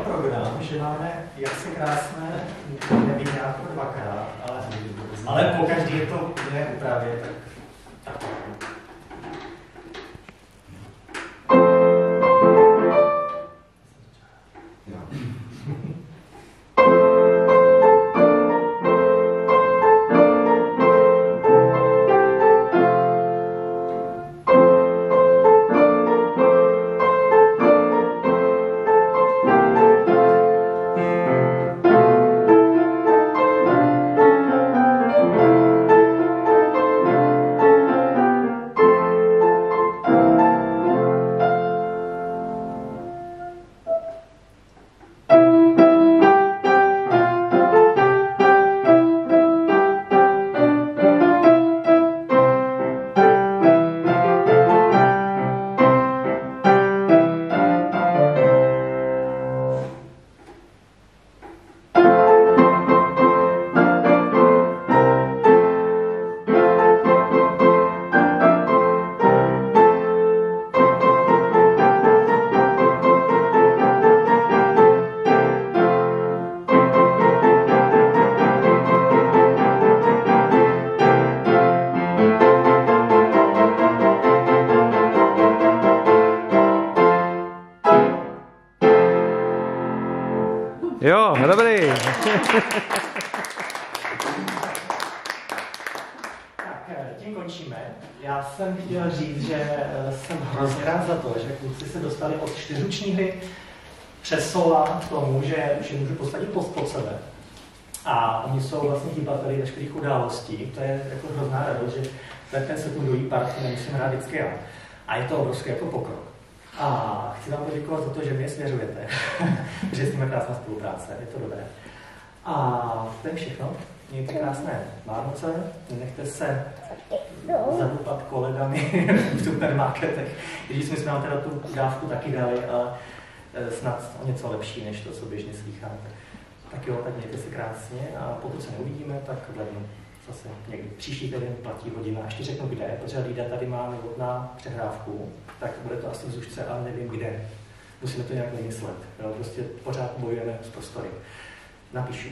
Program, že máme jaksi krásné, nevím, nějakou dvakrát, ale pokaždé je to v jiné úpravě, tak. Jo, dobrý. Tak, tím končíme. Já jsem chtěl říct, že jsem hrozně rád za to, že kluci se dostali od 4ruční hry přes sola k tomu, že už je můžu posadit pod sebe. A oni jsou vlastně hýbateli veškerých událostí. To je jako hrozná radost, že ten sekundový part nemusím hrát vždycky já. A je to obrovský jako pokrok. A chci vám poděkovat za to, že mě svěřujete, že s nimi krásná spolupráce, je to dobré. A to je všechno. Mějte krásné Vánoce, nenechte se zadupat kolegami v supermarketech. Když jsme vám teda tu dávku taky dali, ale snad o něco lepší, než to, co běžně slýcháte. Tak jo, tak mějte se krásně a pokud se neuvidíme, tak v lednu zase někdy příští týden platí hodina. Ještě řeknu kde, protože Lída tady má novotná přehrávku, tak bude to asi v Zušce, ale nevím kde. Musíme to nějak vymyslet. Jo? Prostě pořád bojujeme s prostory. Napíšu.